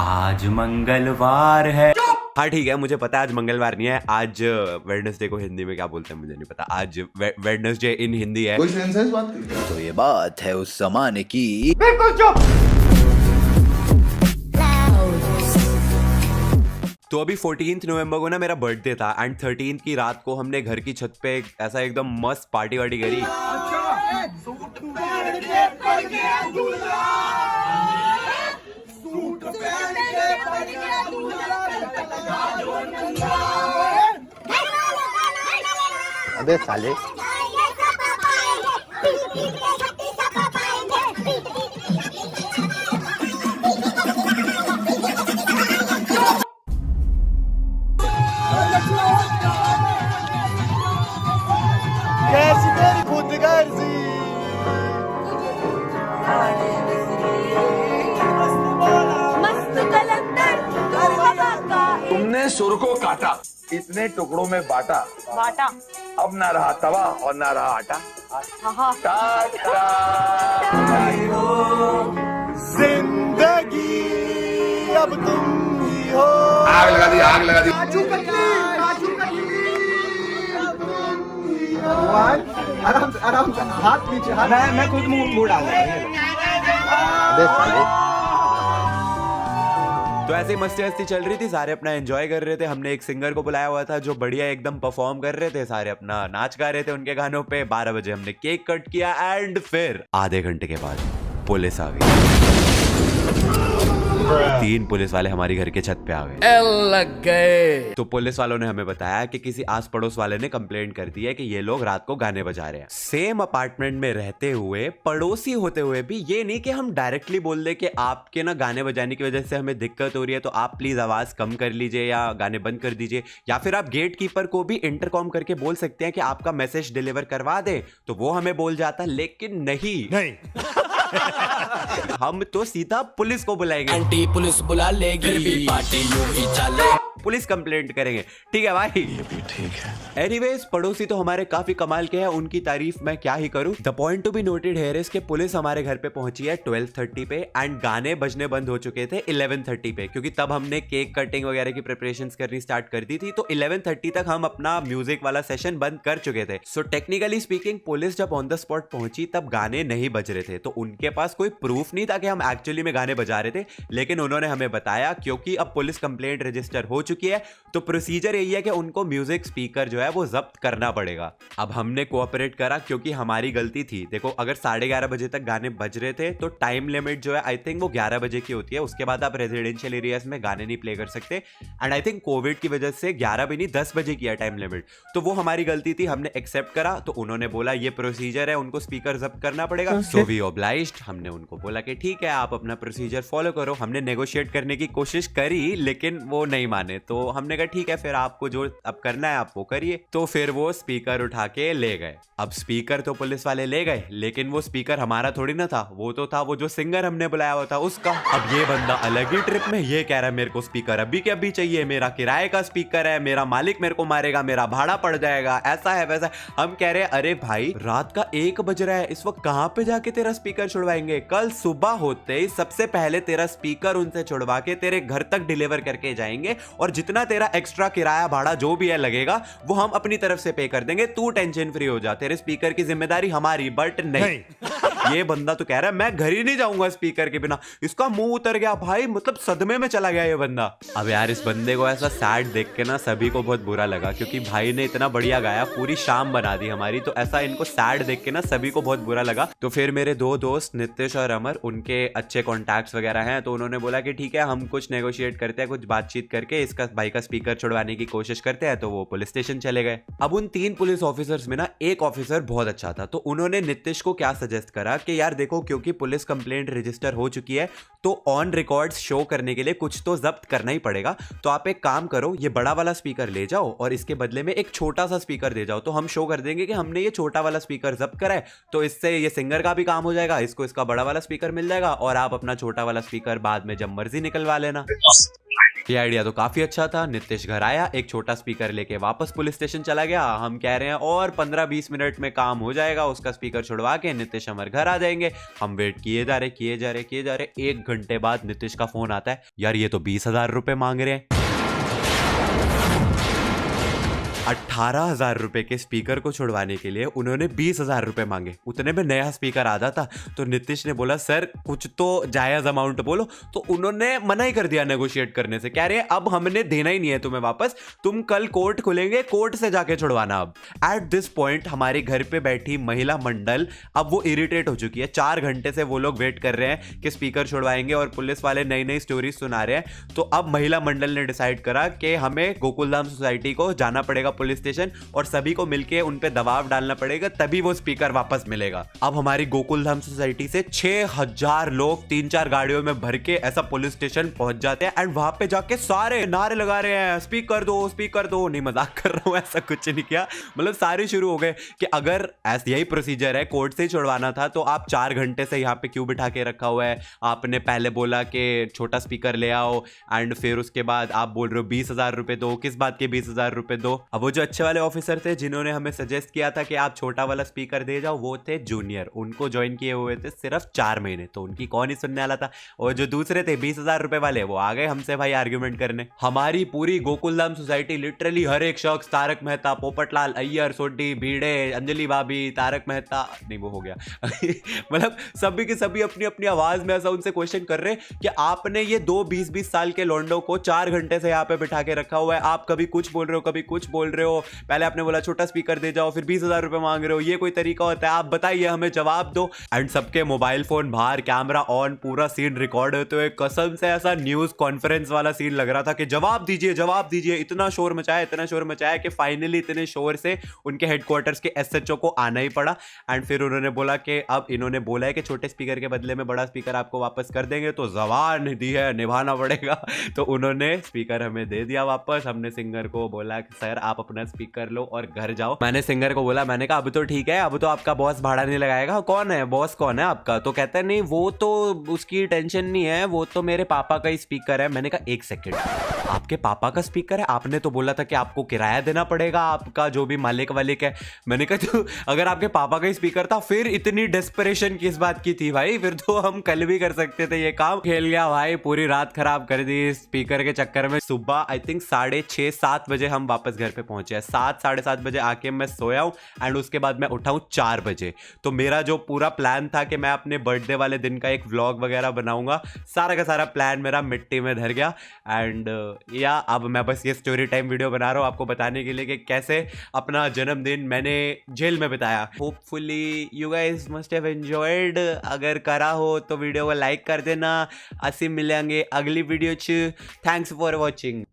आज मंगलवार है। हाँ ठीक है, मुझे पता है आज मंगलवार नहीं है, आज वेडनेसडे को हिंदी में क्या बोलते हैं मुझे नहीं पता। आज वेडनेसडे इन हिंदी है। कोई सेंस बात तो ये बात है उस जमाने की। बिल्कुल चुप। तो अभी 14 नवंबर को ना मेरा बर्थडे था एंड 13 की रात को हमने घर की छत पे ऐसा एकदम मस्त पार्टी वार्टी करी। अबे साले कैसी तेरी खुद गर्जी तुमने सुर को काटा, इतने टुकड़ों में बांटा, अब ना रहा तवा और ना रहा आटा। टाटा जिंदगी अब तुम ही हो। आग लगा दी, आग लगा दी। आराम से, आराम से, हाथ नीचे, हाथ। मैं खुद मुंह डाल। तो ऐसे ही मस्ती मस्ती चल रही थी, सारे अपना एंजॉय कर रहे थे। हमने एक सिंगर को बुलाया हुआ था जो बढ़िया एकदम परफॉर्म कर रहे थे, सारे अपना नाच गा रहे थे उनके गानों पे। 12 बजे हमने केक कट किया एंड फिर आधे घंटे के बाद पुलिस आ गई। 3 पुलिस वाले हमारी घर के छत पे आ गए। लग गए। तो पुलिस वालों ने हमें बताया कि किसी आस पड़ोस वाले ने कंप्लेंट कर दी है कि ये लोग रात को गाने बजा रहे हैं। सेम अपार्टमेंट में रहते हुए, पड़ोसी होते हुए भी ये नहीं कि हम डायरेक्टली बोल दे कि आपके ना गाने बजाने की वजह से हमें दिक्कत हो रही है तो आप प्लीज आवाज कम कर लीजिए या गाने बंद कर दीजिए, या फिर आप गेट कीपर को भी इंटरकॉम करके बोल सकते हैं कि आपका मैसेज डिलीवर करवा दे, तो वो हमें बोल जाता। लेकिन नहीं हम तो सीधा पुलिस को बुलाएंगे। एंटी पुलिस बुला लेगी, पार्टी यूं ही चले। पुलिस कंप्लेंट करेंगे। ठीक है भाई, ये भी ठीक है। एनीवेज, पड़ोसी तो हमारे काफी कमाल के हैं, उनकी तारीफ मैं क्या ही करूं। The point to be noted here is कि पुलिस हमारे घर पे पहुंची है 12:30 पे एंड गाने बजने बंद हो चुके थे 11:30 पे, क्योंकि तब हमने केक कटिंग वगैरह की प्रिपरेशंस करनी स्टार्ट कर दी थी। तो 11:30 तक हम अपना म्यूजिक वाला सेशन बंद कर चुके थे। सो टेक्निकली स्पीकिंग पुलिस जब ऑन द स्पॉट पहुंची तब गाने नहीं बज रहे थे, तो उनके पास कोई प्रूफ नहीं था कि हम एक्चुअली में गाने बजा रहे थे। लेकिन उन्होंने हमें बताया क्योंकि अब पुलिस कंप्लेंट रजिस्टर हो चुकी है तो प्रोसीजर यही है कि उनको म्यूजिक स्पीकर जो है वो जब्त करना पड़ेगा। अब हमने कोऑपरेट करा क्योंकि हमारी गलती थी। देखो, अगर 11:30 बजे तक गाने बज रहे थे तो टाइम लिमिट जो है आई थिंक वो 11 बजे की होती है। उसके बाद आप रेजिडेंशियल एरियाज में गाने नहीं प्ले कर सकते एंड आई थिंक कोविड की वजह से 11 भी नहीं 10 बजे की है टाइम लिमिट। तो वो हमारी गलती थी, हमने एक्सेप्ट करा। तो उन्होंने बोला ये प्रोसीजर है, उनको स्पीकर जब्त करना पड़ेगा। So we obliged. हमने उनको बोला कि ठीक है आप अपना प्रोसीजर फॉलो करो। हमने नेगोशिएट करने की कोशिश करी लेकिन वो नहीं माने, तो हमने कहा ठीक है फिर आपको जो अब करना है आप वो करिए। तो फिर वो स्पीकर उठा के ले गए। अब स्पीकर तो पुलिस वाले ले गए लेकिन वो स्पीकर हमारा थोड़ी ना था, वो तो था वो जो सिंगर हमने बुलाया हुआ था उसका। अब ये बंदा अलग ही ट्रिप में ये कह रहा है मेरे को स्पीकर अभी के अभी चाहिए, मेरा किराए का स्पीकर है, मेरा मालिक मेरे को मारेगा, मेरा भाड़ा पड़ जाएगा, ऐसा है वैसा। हम कह रहे हैं अरे भाई रात का 1 बज रहा है, इस वक्त कहां पे जाके तेरा स्पीकर छुड़वाएंगे? कल सुबह होते ही सबसे पहले तेरा स्पीकर उनसे छुड़वा के तेरे घर तक डिलीवर करके जाएंगे और जितना तेरा एक्स्ट्रा किराया भाड़ा जो भी है लगेगा वो हम अपनी तरफ से पे कर देंगे, तू टेंशन फ्री हो जा, तेरे स्पीकर की जिम्मेदारी हमारी। बट नहीं। ये बंदा तो कह रहा है मैं घर ही नहीं जाऊंगा स्पीकर के बिना। इसका मुंह उतर गया भाई, मतलब सदमे में चला गया ये बंदा। अब यार इस बंदे को ऐसा सैड देख के ना सभी को बहुत बुरा लगा क्योंकि भाई ने इतना बढ़िया गाया, पूरी शाम बना दी हमारी। तो ऐसा इनको सैड देख के ना सभी को बहुत बुरा लगा। तो फिर मेरे 2 दोस्त नितिश और अमर, उनके अच्छे कॉन्टैक्ट्स वगैरह हैं, तो उन्होंने बोला कि ठीक है हम कुछ नेगोशिएट करते हैं, कुछ बातचीत करके इसका भाई का स्पीकर छुड़वाने की कोशिश करते हैं। तो वो पुलिस स्टेशन चले गए। अब उन 3 पुलिस ऑफिसर्स में ना एक ऑफिसर बहुत अच्छा था, तो उन्होंने नितिश को क्या सजेस्ट करा कि यार देखो क्योंकि पुलिस कंप्लेंट रजिस्टर हो चुकी है तो ऑन रिकॉर्ड्स शो करने के लिए कुछ तो जब्त करना ही पड़ेगा। तो आप एक काम करो, ये बड़ा वाला स्पीकर ले जाओ और इसके बदले में एक छोटा सा स्पीकर दे जाओ, तो हम शो कर देंगे कि हमने ये छोटा वाला स्पीकर जब्त करा है। तो इससे ये सिंगर का भी काम हो जाएगा, इसको इसका बड़ा वाला स्पीकर मिल जाएगा और आप अपना छोटा वाला स्पीकर बाद में जब मर्जी निकलवा लेना। ये आइडिया तो काफी अच्छा था। नितिश घर आया, एक छोटा स्पीकर लेके वापस पुलिस स्टेशन चला गया। हम कह रहे हैं और 15-20 मिनट में काम हो जाएगा, उसका स्पीकर छुड़वा के नितिश हमारे घर आ जाएंगे। हम वेट किए जा रहे। 1 घंटे बाद नितिश का फोन आता है, यार ये तो 20,000 रुपए मांग रहे हैं। 18,000 रुपए के स्पीकर को छुड़वाने के लिए उन्होंने 20,000 रुपए मांगे। उतने में नया स्पीकर आ जाता। तो नितिश ने बोला सर कुछ तो जायज अमाउंट बोलो। तो उन्होंने मना ही कर दिया नेगोशिएट करने से, कह रहे अब हमने देना ही नहीं है तुम्हें वापस, तुम कल कोर्ट खुलेंगे, कोर्ट से जाके छुड़वाना। अब एट दिस पॉइंट हमारे घर पे बैठी महिला मंडल अब वो इरिटेट हो चुकी है। 4 घंटे से वो लोग वेट कर रहे हैं कि स्पीकर छुड़वाएंगे और पुलिस वाले नई नई स्टोरी सुना रहे हैं। तो अब महिला मंडल ने डिसाइड करा कि हमें गोकुलधाम सोसाइटी को जाना पड़ेगा पुलिस स्टेशन और सभी को मिलके उन पे दबाव डालना पड़ेगा, तभी वो स्पीकर वापस मिलेगा। अब हमारी गोकुलधाम सोसाइटी से 6,000 लोग 3-4 गाड़ियों में भर के ऐसा पुलिस स्टेशन पहुंच जाते हैं एंड वहां पे जाके सारे नारे लगा रहे हैं स्पीकर दो। नहीं मजाक कर रहा हूं, ऐसा कुछ नहीं किया। मतलब सारे शुरू हो गए कि अगर ऐसा यही प्रोसीजर है, कोर्ट से ही छुड़वाना था तो आप 4 घंटे से यहाँ पे क्यों बिठा के रखा हुआ है। आपने पहले बोला कि छोटा स्पीकर ले आओ एंड फिर उसके बाद आप बोल रहे हो 20,000 रुपए दो। किस बात के 20,000 रुपए दो? अब वो जो अच्छे वाले ऑफिसर थे जिन्होंने हमें सजेस्ट किया था कि आप छोटा वाला स्पीकर दे जाओ, वो थे जूनियर। उनको ज्वाइन किए हुए थे सिर्फ 4 महीने, तो उनकी कौन ही सुनने वाला था। और जो दूसरे थे 20,000 रुपए वाले, वो आ गए हमसे भाई आर्ग्यूमेंट करने। हमारी पूरी गोकुलधाम सोसाइटी लिटरली हर एक शख्स, तारक मेहता, पोपटलाल, अय्यर, सोडी, भीड़े, अंजलि भाभी, तारक मेहता, नहीं वो हो गया मतलब सभी के सभी अपनी अपनी आवाज में ऐसा उनसे क्वेश्चन कर रहे कि आपने ये 20-20 साल के लौंडों को 4 घंटे से यहाँ पे बिठा के रखा हुआ है, आप कभी कुछ बोल रहे हो कभी कुछ बोल रहे हो। पहले आपने बोला छोटा स्पीकर दे जाओ, फिर 20,000 रुपए मांग रहे हो, ये कोई तरीका होता है? आप बताइए, हमें जवाब दो। एंड सबके मोबाइल फोन बाहर, कैमरा ऑन, पूरा सीन रिकॉर्ड होते हुए कसम से ऐसा न्यूज कॉन्फ्रेंस वाला सीन लग रहा था कि जवाब दीजिए। इतना शोर मचाया कि फाइनली इतने शोर से उनके हेडक्वार्टर्स के SHO को आना ही पड़ा। एंड फिर उन्होंने बोला कि अब इन्होंने बोला है कि छोटे स्पीकर के बदले में बड़ा स्पीकर आपको वापस कर देंगे, तो जबान दी है, निभाना पड़ेगा। तो उन्होंने स्पीकर हमें दे दिया वापस। हमने सिंगर को बोला कि सर आप अपना स्पीकर लो और घर जाओ। मैंने सिंगर को बोला, मैंने कहा अब तो ठीक है, अब तो आपका बॉस भाड़ा नहीं लगाएगा। कौन है बॉस, कौन है आपका? तो कहता है नहीं वो तो उसकी टेंशन नहीं है, वो तो मेरे पापा का ही स्पीकर है। मैंने कहा 1 सेकेंड, आपके पापा का स्पीकर है? आपने तो बोला था कि आपको किराया देना पड़ेगा, आपका जो भी मालिक वालिक है। मैंने कहा तो अगर आपके पापा का ही स्पीकर था फिर इतनी डेस्परेशन किस बात की थी भाई? फिर तो हम कल भी कर सकते थे। ये काम खेल गया भाई, पूरी रात खराब कर दी स्पीकर के चक्कर में। सुबह आई थिंक 6:30-7 बजे हम वापस घर पे पहुंचे। 7-7:30 बजे आके मैं सोया हूं एंड उसके बाद मैं उठा हूं 4 बजे। तो मेरा जो पूरा प्लान था कि मैं अपने बर्थडे वाले दिन का एक व्लॉग वगैरह बनाऊंगा, सारा का सारा प्लान मेरा मिट्टी में धर गया। एंड या अब मैं बस ये स्टोरी टाइम वीडियो बना रहा हूँ आपको बताने के लिए कि कैसे अपना जन्मदिन मैंने जेल में बिताया। Hopefully you guys must have enjoyed. अगर करा हो तो वीडियो को लाइक कर देना। असी मिलेंगे अगली वीडियो च। Thanks for watching.